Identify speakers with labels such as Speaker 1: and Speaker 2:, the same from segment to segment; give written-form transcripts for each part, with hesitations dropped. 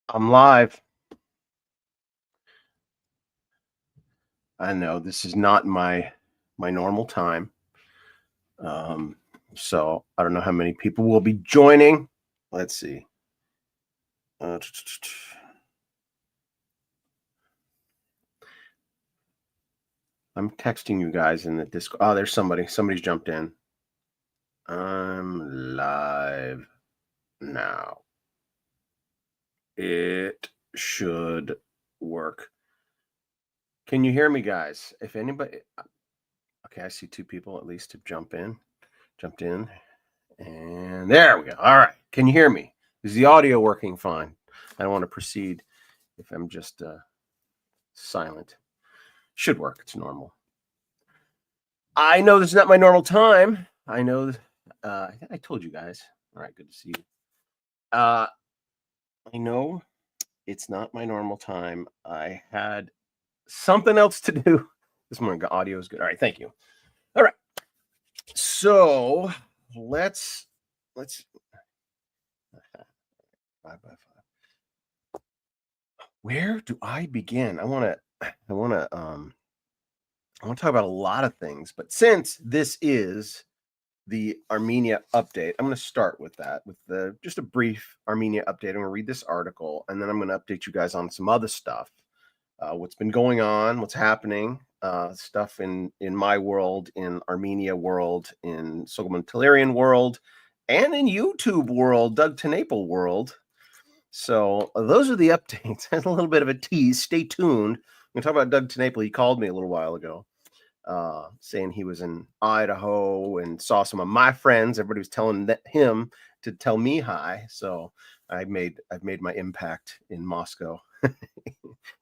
Speaker 1: I'm live. I know this is not my normal time. Um, so I don't know how many people will be joining. Let's see. Uh, I'm texting you guys in the Discord. Oh, there's somebody. Somebody's jumped in. I'm live now. It should work. Can you hear me, guys? If anybody, okay, I see two people at least have jumped in, and there we go. All right, can you hear me? Is the audio working fine? I don't want to proceed if I'm just silent. Should work. It's normal. I know this is not my normal time. I know. I think I told you guys. All right, good to see you. I know it's not my normal time. I had something else to do this morning. The audio is good. All right, thank you. All right, so let's 5x5. Where do I begin? I want to talk about a lot of things, but since this is the Armenia update, I'm going to start with that, with just a brief Armenia update. I'm going to read this article, and then I'm going to update you guys on some other stuff, what's been going on, what's happening, stuff in my world, in Armenia world, in Soghomon Talerian world, and in YouTube world, Doug Tenaple world. So those are the updates. That's a little bit of a tease. Stay tuned. We're going to talk about Doug Tenaple. He called me a little while ago, saying he was in Idaho and saw some of my friends. Everybody was telling him to tell me hi. So I've made my impact in Moscow,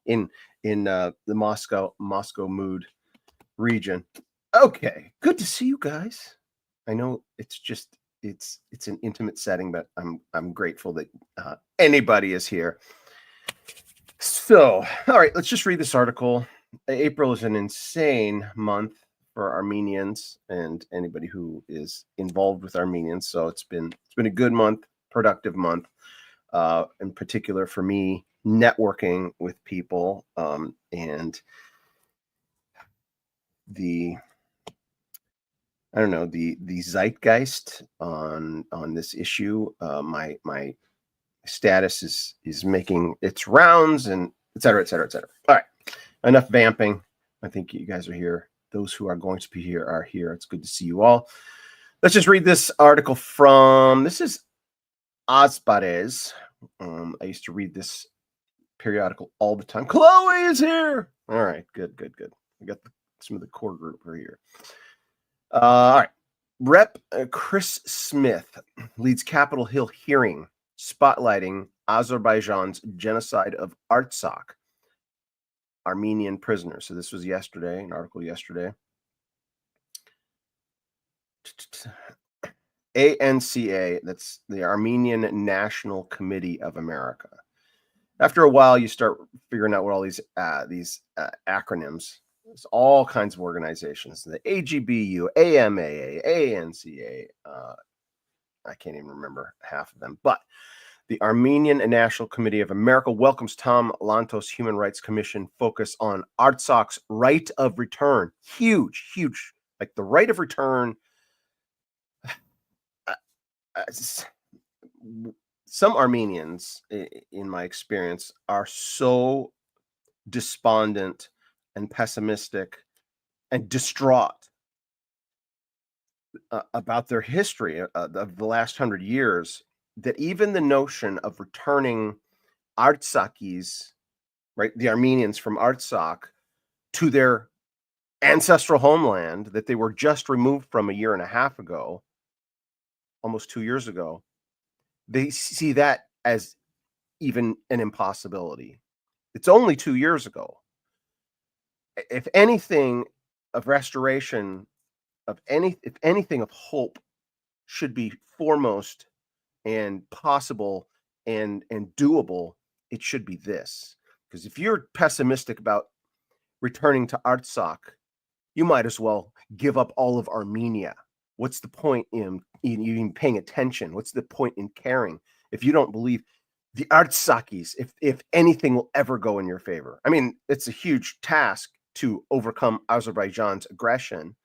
Speaker 1: in the Moscow mood region. Okay, good to see you guys. I know it's just it's an intimate setting, but I'm grateful that anybody is here. So, all right, let's just read this article. April is an insane month for Armenians and anybody who is involved with Armenians. So it's been a good month, productive month, in particular for me, networking with people, and the zeitgeist on this issue. My status is making its rounds, and et cetera, et cetera, et cetera. All right, enough vamping. I think you guys are here. Those who are going to be here are here. It's good to see you all. Let's just read this article this is Artsakh. I used to read this periodical all the time. Chloe is here. All right, good. I got some of the core group are here. All right. Rep Chris Smith leads Capitol Hill hearing spotlighting Azerbaijan's genocide of Artsakh Armenian prisoners. So this was yesterday, an article yesterday. ANCA, that's the Armenian National Committee of America. After a while, you start figuring out what all these acronyms. There's all kinds of organizations: the AGBU, AMAA, ANCA. I can't even remember half of them, but the Armenian National Committee of America welcomes Tom Lantos' Human Rights Commission focus on Artsakh's right of return. Huge, like the right of return. Some Armenians, in my experience, are so despondent and pessimistic and distraught about their history of the last 100 years that even the notion of returning Artsakhis, right, the Armenians from Artsakh, to their ancestral homeland that they were just removed from a year and a half ago, almost 2 years ago, they see that as even an impossibility. It's only 2 years ago. If anything of restoration, if anything of hope should be foremost and possible and doable, it should be this. Because if you're pessimistic about returning to Artsakh, you might as well give up all of Armenia. What's the point in even paying attention? What's the point in caring if you don't believe the Artsakhis, if anything will ever go in your favor. I mean, it's a huge task to overcome Azerbaijan's aggression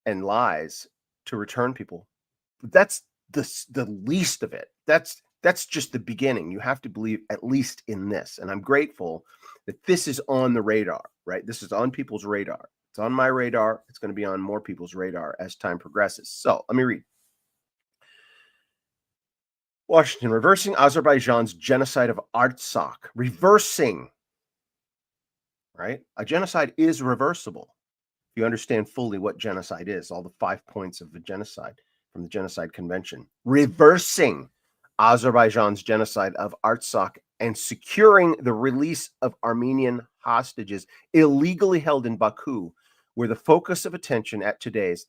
Speaker 1: and lies to return people. That's the least of it. That's just the beginning. You have to believe at least in this. And I'm grateful that this is on the radar, right? This is on people's radar. It's on my radar. It's going to be on more people's radar as time progresses. So let me read. Washington, reversing Azerbaijan's genocide of Artsakh. Reversing, right? A genocide is reversible. If you understand fully what genocide is, all the 5 points of the genocide from the Genocide Convention. Reversing Azerbaijan's genocide of Artsakh and securing the release of Armenian hostages illegally held in Baku were the focus of attention at today's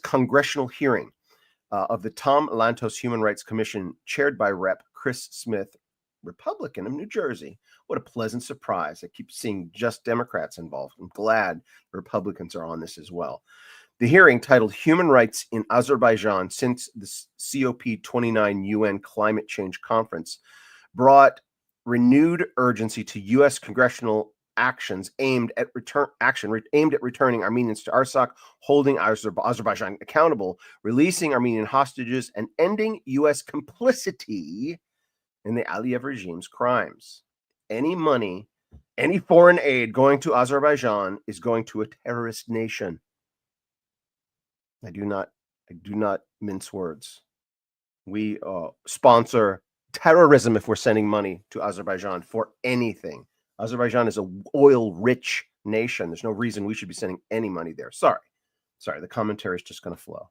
Speaker 1: congressional hearing of the Tom Lantos Human Rights Commission, chaired by Rep. Chris Smith, Republican of New Jersey. What a pleasant surprise. I keep seeing just Democrats involved. I'm glad Republicans are on this as well. The hearing, titled Human Rights in Azerbaijan Since the COP29 UN Climate Change Conference, brought renewed urgency to U.S. congressional actions aimed at returning Armenians to Artsakh, holding Azerbaijan accountable, releasing Armenian hostages, and ending U.S. complicity in the Aliyev regime's crimes. Any money, any foreign aid going to Azerbaijan is going to a terrorist nation. I do not mince words. We sponsor terrorism if we're sending money to Azerbaijan for anything. Azerbaijan is an oil-rich nation. There's no reason we should be sending any money there. Sorry. The commentary is just going to flow.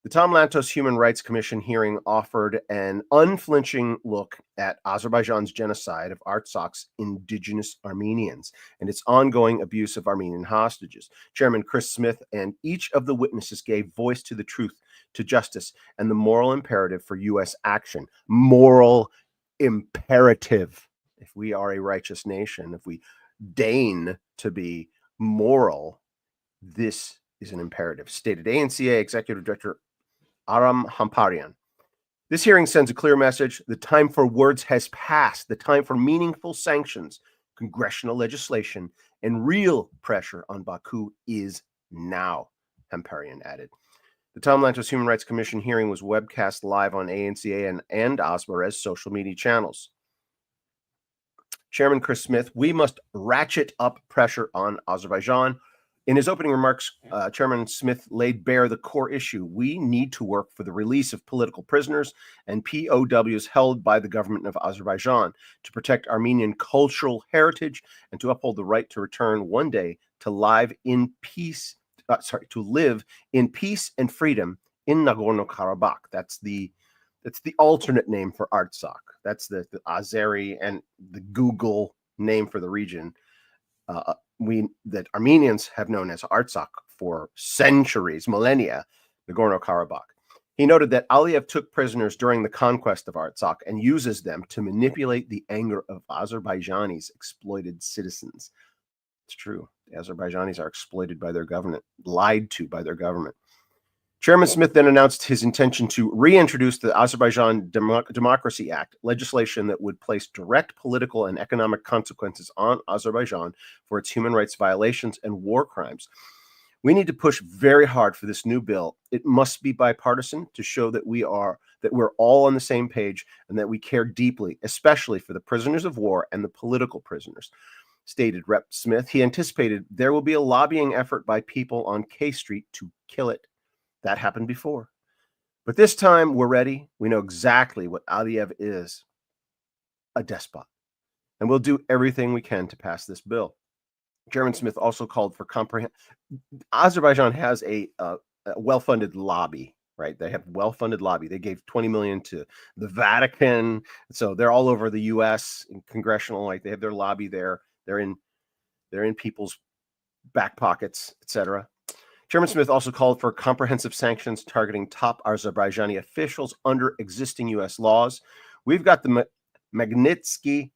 Speaker 1: The Tom Lantos Human Rights Commission hearing offered an unflinching look at Azerbaijan's genocide of Artsakh's indigenous Armenians and its ongoing abuse of Armenian hostages. Chairman Chris Smith and each of the witnesses gave voice to the truth, to justice, and the moral imperative for U.S. action. Moral imperative. If we are a righteous nation, if we deign to be moral, this is an imperative, stated ANCA Executive Director Aram Hamparian. This hearing sends a clear message. The time for words has passed. The time for meaningful sanctions, congressional legislation, and real pressure on Baku is now, Hamparian added. The Tom Lantos Human Rights Commission hearing was webcast live on ANCA and Asbarez social media channels. Chairman Chris Smith, we must ratchet up pressure on Azerbaijan. In his opening remarks, Chairman Smith laid bare the core issue. We need to work for the release of political prisoners and POWs held by the government of Azerbaijan, to protect Armenian cultural heritage, and to uphold the right to return one day to live in peace and freedom in Nagorno-Karabakh. That's the alternate name for Artsakh. That's the Azeri and the Google name for the region. That Armenians have known as Artsakh for centuries, millennia, Nagorno-Karabakh. He noted that Aliyev took prisoners during the conquest of Artsakh and uses them to manipulate the anger of Azerbaijanis' exploited citizens. It's true. The Azerbaijanis are exploited by their government, lied to by their government. Chairman Smith then announced his intention to reintroduce the Azerbaijan Democracy Act, legislation that would place direct political and economic consequences on Azerbaijan for its human rights violations and war crimes. We need to push very hard for this new bill. It must be bipartisan to show that we're all on the same page and that we care deeply, especially for the prisoners of war and the political prisoners, stated Rep. Smith. He anticipated there will be a lobbying effort by people on K Street to kill it. That happened before. But this time we're ready. We know exactly what Aliyev is, a despot. And we'll do everything we can to pass this bill. Chairman Smith also called for Azerbaijan has a well-funded lobby, right? They have well-funded lobby. They gave $20 million to the Vatican. So they're all over the U.S. in congressional, like they have their lobby there. They're in people's back pockets, etc. Chairman Smith also called for comprehensive sanctions targeting top Azerbaijani officials under existing U.S. laws. We've got the Magnitsky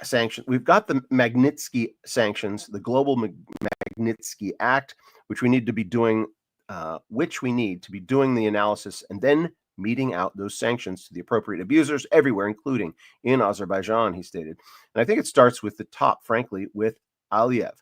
Speaker 1: sanctions. We've got the Magnitsky sanctions, the global Magnitsky Act, which we need to be doing the analysis and then meting out those sanctions to the appropriate abusers everywhere, including in Azerbaijan, he stated. And I think it starts with the top, frankly, with Aliyev.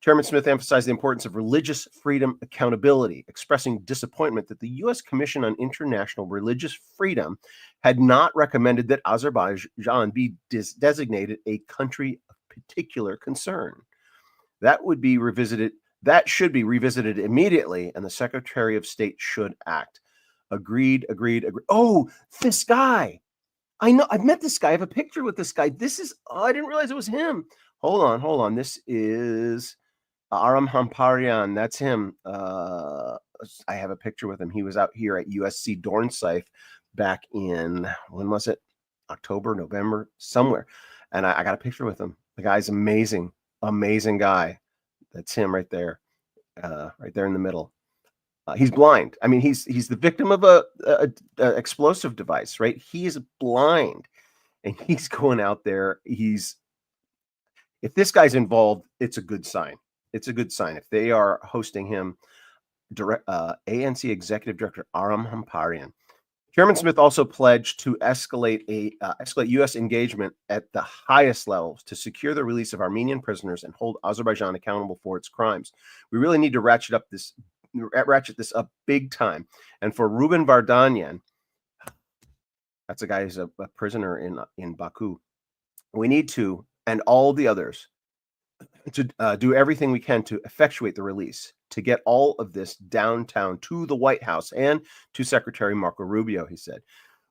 Speaker 1: Chairman Smith emphasized the importance of religious freedom accountability, expressing disappointment that the U.S. Commission on International Religious Freedom had not recommended that Azerbaijan be designated a country of particular concern. That would be revisited. That should be revisited immediately, and the Secretary of State should act. Agreed. Oh, this guy. I know. I've met this guy. I have a picture with this guy. This is. Oh, I didn't realize it was him. Hold on. This is Aram Hamparian. That's him. I have a picture with him. He was out here at USC Dornsife back in, when was it? October, November, somewhere. And I got a picture with him. The guy's amazing. Amazing guy. That's him right there. Right there in the middle. He's blind. I mean, he's the victim of a explosive device, right? He is blind, and he's going out there. If this guy's involved, it's a good sign. It's a good sign. If they are hosting him, ANC Executive Director Aram Hamparian. Chairman Smith also pledged to escalate U.S. engagement at the highest levels to secure the release of Armenian prisoners and hold Azerbaijan accountable for its crimes. We really need to ratchet this up big time. And for Ruben Vardanyan, that's a guy who's a prisoner in Baku, we need to, and all the others, to do everything we can to effectuate the release, to get all of this downtown to the White House and to Secretary Marco Rubio, he said.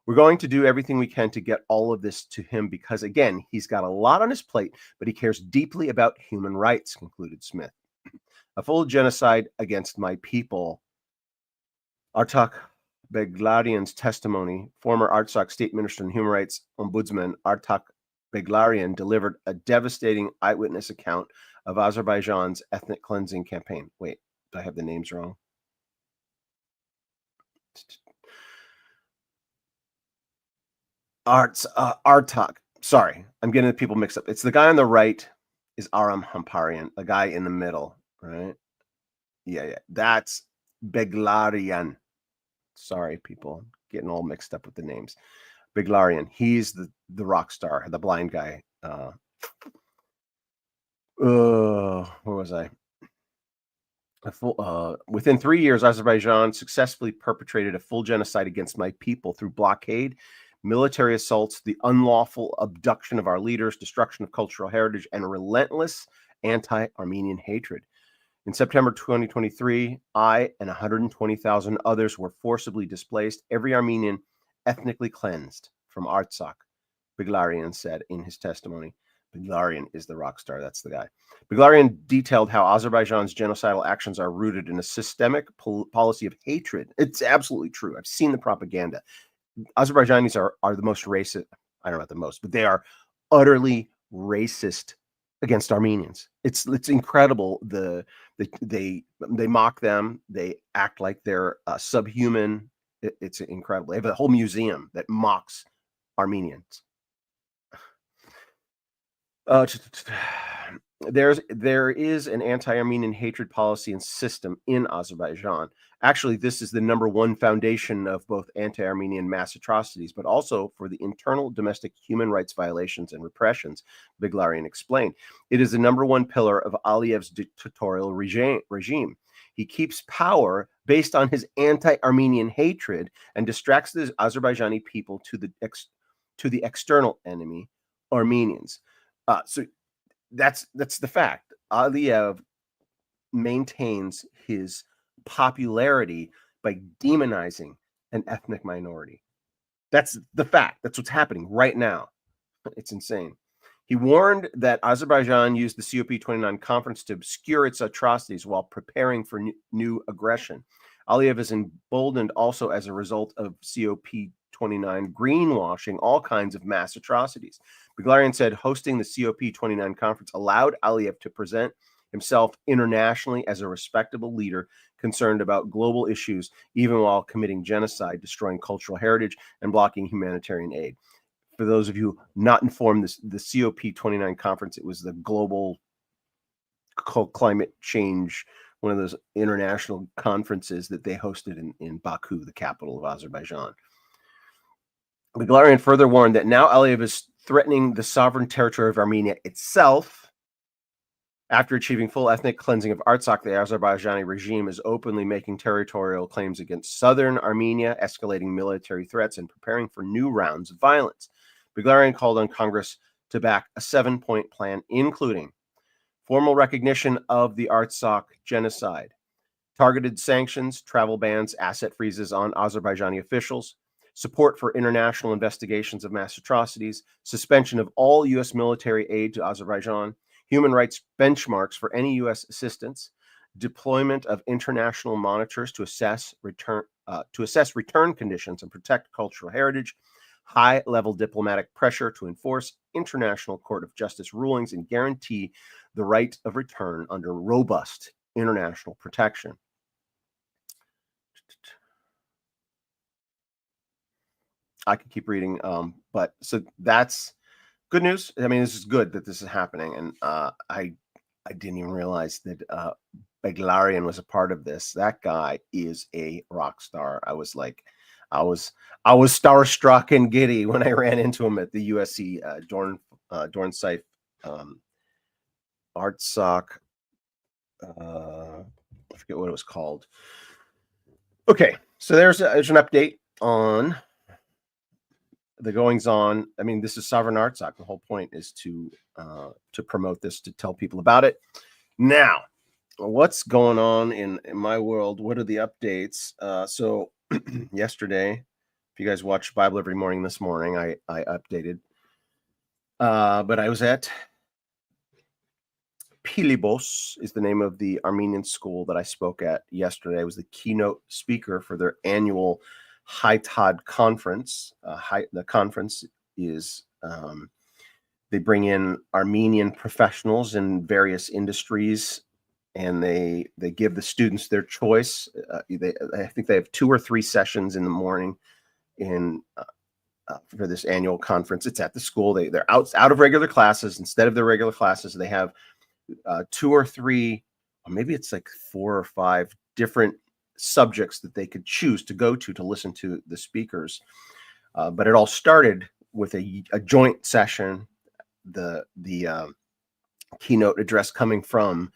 Speaker 1: We're going to do everything we can to get all of this to him because, again, he's got a lot on his plate, but he cares deeply about human rights, concluded Smith. A full genocide against my people. Artsakh Beglarian's testimony, former Artsakh State Minister and Human Rights Ombudsman Artsakh Beglarian delivered a devastating eyewitness account of Azerbaijan's ethnic cleansing campaign. Wait, do I have the names wrong? Artsakh. Sorry, I'm getting the people mixed up. It's the guy on the right is Aram Hamparian, the guy in the middle, right? Yeah. That's Beglarian. Sorry, people, getting all mixed up with the names. Beglarian. He's the rock star, the blind guy. Where was I? Within 3 years, Azerbaijan successfully perpetrated a full genocide against my people through blockade, military assaults, the unlawful abduction of our leaders, destruction of cultural heritage, and relentless anti-Armenian hatred. In September 2023, I and 120,000 others were forcibly displaced, every Armenian ethnically cleansed from Artsakh, Beglarian said in his testimony. Beglarian is the rock star. That's the guy. Beglarian detailed how Azerbaijan's genocidal actions are rooted in a systemic policy of hatred. It's absolutely true. I've seen the propaganda. Azerbaijanis are the most racist. I don't know about the most, but they are utterly racist against Armenians. It's incredible. They mock them. They act like they're subhuman. It's incredible. They have a whole museum that mocks Armenians. There is an anti-Armenian hatred policy and system in Azerbaijan. Actually, this is the number one foundation of both anti-Armenian mass atrocities, but also for the internal domestic human rights violations and repressions, Beglarian explained. It is the number one pillar of Aliyev's dictatorial regime. He keeps power based on his anti-Armenian hatred and distracts the Azerbaijani people to the external enemy, Armenians. So that's the fact. Aliyev maintains his popularity by demonizing an ethnic minority. That's the fact. That's what's happening right now. It's insane. He warned that Azerbaijan used the COP29 conference to obscure its atrocities while preparing for new aggression. Aliyev is emboldened also as a result of COP29 greenwashing all kinds of mass atrocities. Beglarian said hosting the COP29 conference allowed Aliyev to present himself internationally as a respectable leader concerned about global issues, even while committing genocide, destroying cultural heritage, and blocking humanitarian aid. For those of you not informed, the COP29 conference, it was the global climate change one of those international conferences that they hosted in Baku, the capital of Azerbaijan. Beglarian further warned that now Aliyev is threatening the sovereign territory of Armenia itself. After achieving full ethnic cleansing of Artsakh, the Azerbaijani regime is openly making territorial claims against southern Armenia, escalating military threats, and preparing for new rounds of violence. Beglarian called on Congress to back a 7-point plan, including formal recognition of the Artsakh genocide, targeted sanctions, travel bans, asset freezes on Azerbaijani officials, support for international investigations of mass atrocities, suspension of all U.S. military aid to Azerbaijan, human rights benchmarks for any U.S. assistance, deployment of international monitors to assess return conditions and protect cultural heritage, high-level diplomatic pressure to enforce International Court of Justice rulings and guarantee the right of return under robust international protection. I could keep reading, but so that's good news. I mean, this is good that this is happening, and I didn't even realize that Beglarian was a part of this. That guy is a rock star. I was starstruck and giddy when I ran into him at the USC Dornsife Artsakh. I forget what it was called. Okay, so there's an update on the goings on. I mean, this is Sovereign Artsakh. The whole point is to promote this, to tell people about it. Now, what's going on in my world? What are the updates? So yesterday, if you guys watch Bible Every Morning this morning, I updated. But I was at Pilibos is the name of the Armenian school that I spoke at yesterday. I was the keynote speaker for their annual High Tide conference. The conference is they bring in Armenian professionals in various industries, and they give the students their choice. I think they have 2 or 3 sessions in the morning for this annual conference. It's at the school. They're out of regular classes. Instead of their regular classes, they have 2 or 3, or maybe it's like 4 or 5 different subjects that they could choose to go to listen to the speakers. But it all started with a joint session, the keynote address coming from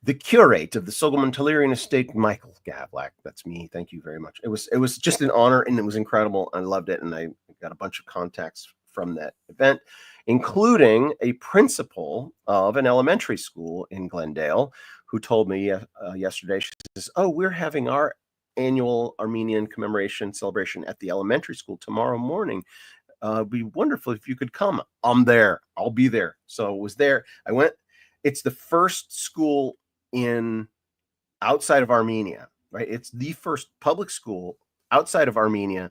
Speaker 1: the curate of the Sogelman Tellurian Estate, Michael Gavlak. That's me. Thank you very much. It was just an honor, and it was incredible. I loved it, and I got a bunch of contacts from that event, including a principal of an elementary school in Glendale, who told me yesterday, she says, "Oh, we're having our annual Armenian commemoration celebration at the elementary school tomorrow morning. It'd be wonderful if you could come." I'm there. I'll be there. So I was there. I went. It's the first school outside of Armenia, right? It's the first public school outside of Armenia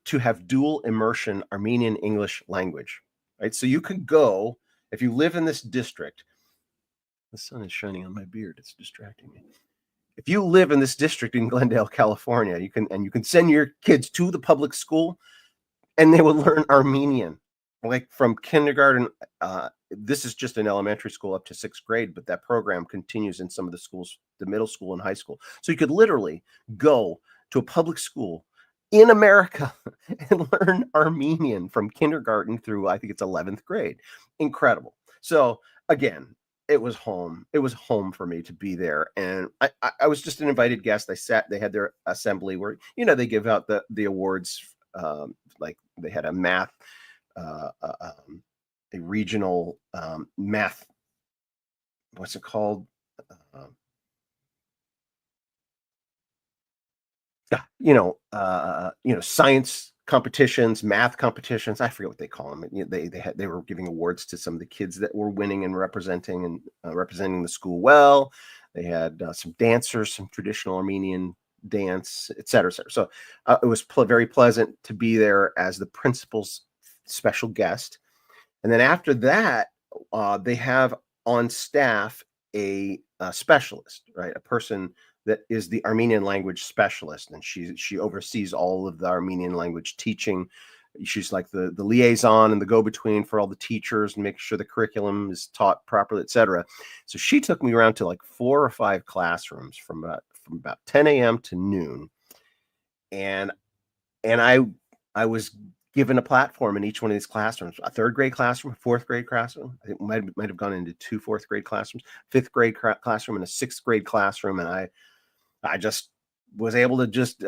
Speaker 1: to have dual immersion Armenian English language, right? So you can go, if you live in this district. The sun is shining on my beard. It's distracting me. If you live in this district in Glendale, California, you can send your kids to the public school, and they will learn Armenian, like from kindergarten. This is just an elementary school up to 6th grade, but that program continues in some of the schools, the middle school and high school. So you could literally go to a public school in America and learn Armenian from kindergarten through, I think it's 11th grade. Incredible. So again, it was home. It was home for me to be there. And I was just an invited guest. They had their assembly where, they give out the awards. Like they had a math, a regional math, what's it called? Science competitions, math competitions. I forget what they call them. They were giving awards to some of the kids that were winning and representing the school well. They had some dancers, some traditional Armenian dance, et cetera, et cetera. So it was very pleasant to be there as the principal's special guest. And then after that, they have on staff a specialist, right? A person that is the Armenian language specialist, and she oversees all of the Armenian language teaching. She's like the liaison and the go-between for all the teachers and making sure the curriculum is taught properly, etc. So she took me around to like 4 or 5 classrooms from about 10 a.m. to noon, and I was given a platform in each one of these classrooms. A 3rd grade classroom, a 4th grade classroom. I think might have gone into 2 4th grade classrooms, 5th grade classroom, and a 6th grade classroom, and I just was able to just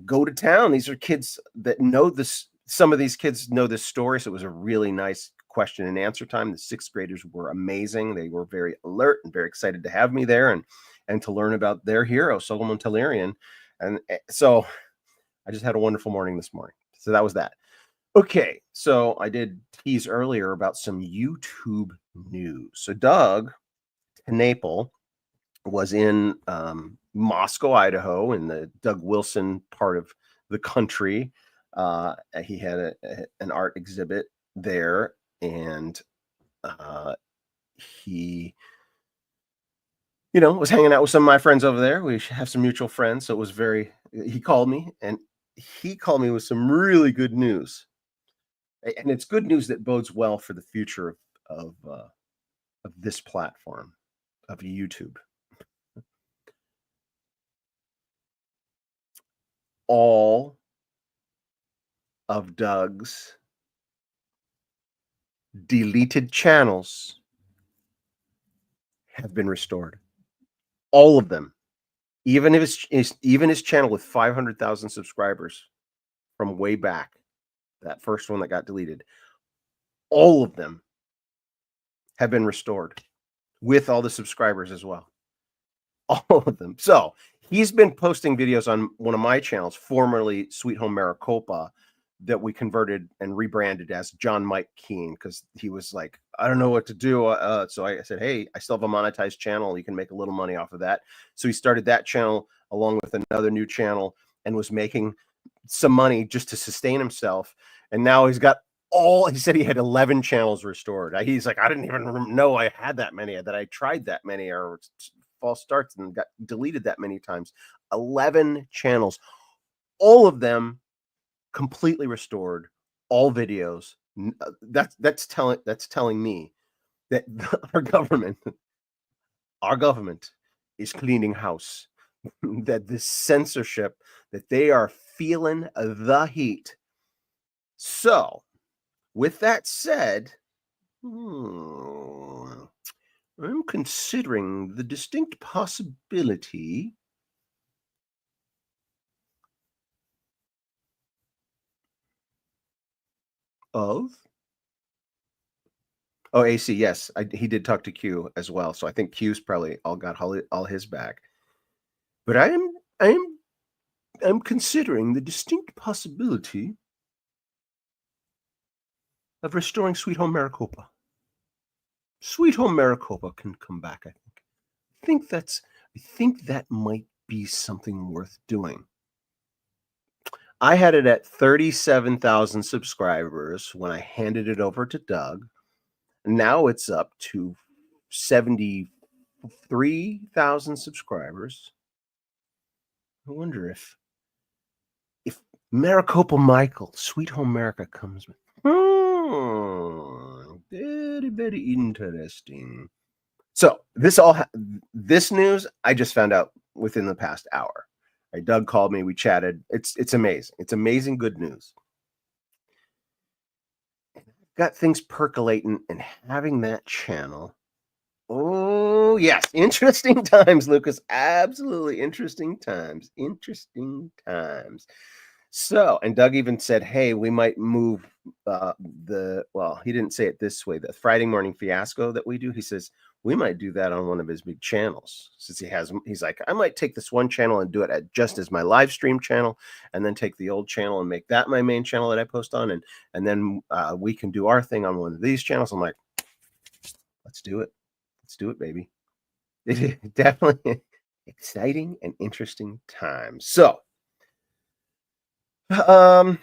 Speaker 1: go to town. These are kids that know this. Some of these kids know this story, so it was a really nice question and answer time. The 6th graders were amazing. They were very alert and very excited to have me there and to learn about their hero, Solomon Talerian. And so I just had a wonderful morning this morning. So that was that. Okay, so I did tease earlier about some YouTube news. So Doug Naples was in Moscow, Idaho, in the Doug Wilson part of the country. He had an art exhibit there, and he, was hanging out with some of my friends over there. We have some mutual friends, so it was he called me, and he called me with some really good news. And it's good news that bodes well for the future of this platform, of YouTube. All of Doug's deleted channels have been restored. All of them. Even his channel with 500,000 subscribers from way back, that first one that got deleted, all of them have been restored with all the subscribers as well. All of them. So he's been posting videos on one of my channels, formerly Sweet Home Maricopa, that we converted and rebranded as John Mike Keene, because he was like, I don't know what to do. So I said, hey, I still have a monetized channel. You can make a little money off of that. So he started that channel along with another new channel and was making some money just to sustain himself. And now he said he had 11 channels restored. He's like, I didn't even know I had that many, that I tried that many or false starts and got deleted that many times. 11 channels, all of them completely restored, all videos. That's telling me that our government is cleaning house. That this censorship, that they are feeling the heat. So, with that said, I'm considering the distinct possibility of AC, yes, he did talk to Q as well, so I think Q's probably got all his back. But I'm considering the distinct possibility of restoring Sweet Home Maricopa. Sweet Home Maricopa can come back, I think. I think that might be something worth doing. I had it at 37,000 subscribers when I handed it over to Doug. Now it's up to 73,000 subscribers. I wonder if Maricopa Michael, Sweet Home America comes with. Very, very interesting. So this news I just found out within the past hour. Right, Doug called me. We chatted. It's amazing. It's amazing good news. Got things percolating and having that channel. Oh, yes. Interesting times, Lucas. Absolutely interesting times. Interesting times. So, and Doug even said, hey, we might move he didn't say it this way, the Friday morning fiasco that we do. He says, we might do that on one of his big channels. Since he's like, I might take this one channel and do it just as my live stream channel, and then take the old channel and make that my main channel that I post on. And then we can do our thing on one of these channels. I'm like, let's do it. Let's do it, baby. It is definitely exciting and interesting times. So, let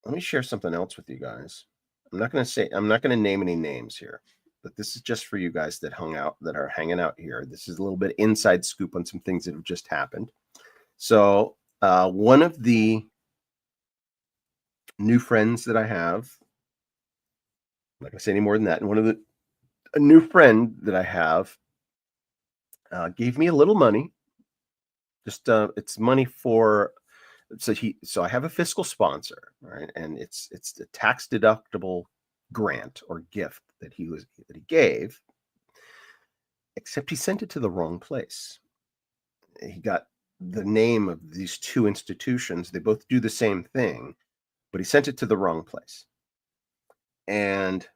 Speaker 1: me share something else with you guys. I'm not going to name any names here, but this is just for you guys that are hanging out here. This is a little bit inside scoop on some things that have just happened. So, One of the new friends that I have, I'm not gonna say any more than that. And one of the a new friend that I have gave me a little money. Just it's money for so I have a fiscal sponsor, right? And it's a tax deductible grant or gift that he gave, except he sent it to the wrong place. He got the name of these two institutions. They both do the same thing, but he sent it to the wrong place. And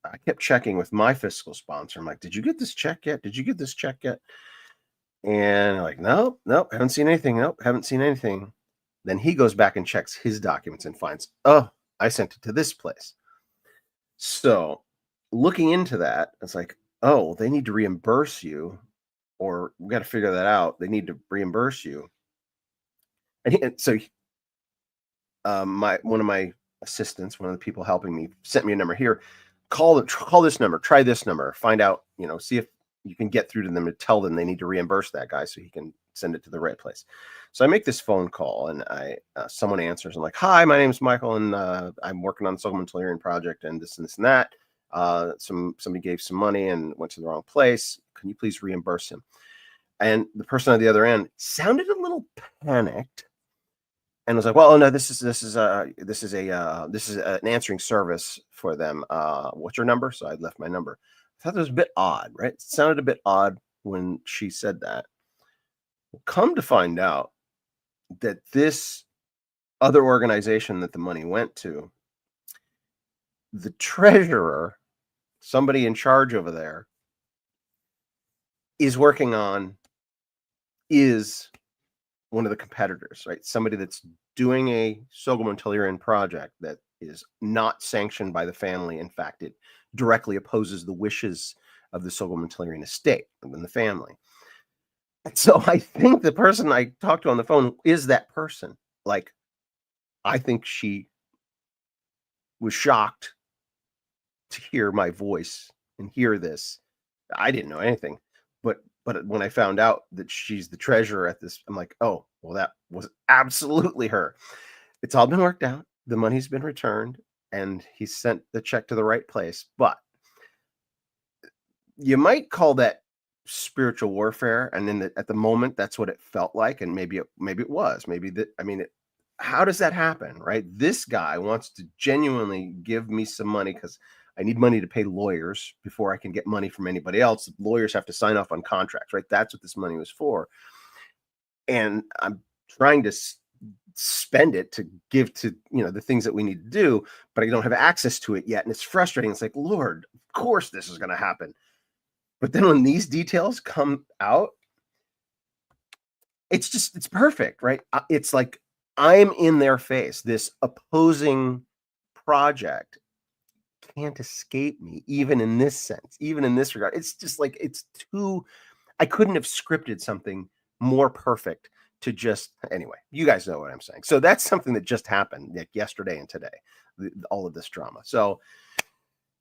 Speaker 1: I kept checking with my fiscal sponsor. I'm like, "Did you get this check yet? Did you get this check yet?" And they're like, "Nope, nope, haven't seen anything. Nope, haven't seen anything." Then he goes back and checks his documents and finds, "Oh, I sent it to this place." So, looking into that, it's like, "Oh, well, they need to reimburse you, or we got to figure that out. They need to reimburse you." And my one of my assistants, one of the people helping me, sent me a number here. Call this number. Try this number. Find out. See if you can get through to them and tell them they need to reimburse that guy so he can send it to the right place. So I make this phone call and someone answers. I'm like, "Hi, my name is Michael, and I'm working on the supplementarian project and this and this and that. Somebody gave some money and went to the wrong place. Can you please reimburse him?" And the person on the other end sounded a little panicked and was like, "Well, oh, no, this is an answering service for them. What's your number?" So I left my number. I thought that was a bit odd, right? It sounded a bit odd when she said that. Well, come to find out that this other organization that the money went to, the treasurer, somebody in charge over there, is working on is one of the competitors, right? Somebody that's doing a Sogomontalirian project that is not sanctioned by the family. In fact, it directly opposes the wishes of the Sogomontalirian estate and the family. So I think the person I talked to on the phone is that person. Like, I think she was shocked to hear my voice and hear this. I didn't know anything, but when I found out that she's the treasurer at this, I'm like, "Oh, well, that was absolutely her." It's all been worked out. The money's been returned, and he sent the check to the right place. But you might call that spiritual warfare, and at the moment, that's what it felt like, and maybe it was. Maybe that. I mean, how does that happen, right? This guy wants to genuinely give me some money because I need money to pay lawyers before I can get money from anybody else. Lawyers have to sign off on contracts, right? That's what this money was for. And I'm trying to spend it to give to, the things that we need to do, but I don't have access to it yet. And it's frustrating. It's like, Lord, of course this is going to happen. But then when these details come out, it's perfect, right? It's like I'm in their face. This opposing project can't escape me, even in this sense, even in this regard. It's just like I couldn't have scripted something more perfect to just anyway. You guys know what I'm saying. So that's something that just happened like yesterday and today, all of this drama. So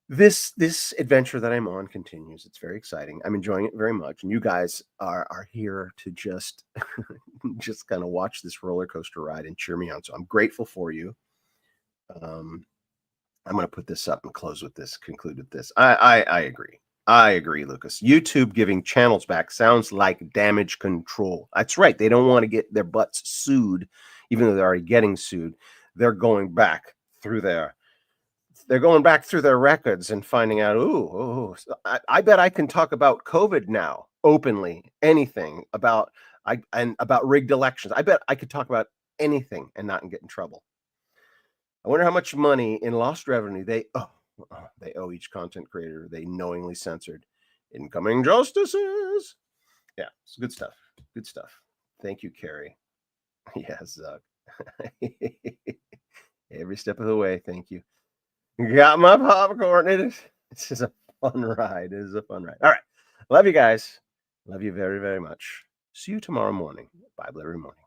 Speaker 1: this adventure that I'm on continues. It's very exciting. I'm enjoying it very much, and you guys are here to just just kind of watch this roller coaster ride and cheer me on. So I'm grateful for you. I'm going to put this up and conclude with this. I agree. I agree, Lucas. YouTube giving channels back sounds like damage control. That's right. They don't want to get their butts sued, even though they're already getting sued. They're going back through their records and finding out, I bet I can talk about COVID now openly, anything about about rigged elections. I bet I could talk about anything and not get in trouble. I wonder how much money in lost revenue they owe each content creator they knowingly censored. Incoming justices. Yeah, it's good stuff. Good stuff. Thank you, Carrie. Yes, every step of the way. Thank you. Got my popcorn. This is a fun ride. It is a fun ride. All right. Love you guys. Love you very, very much. See you tomorrow morning. Bible every morning.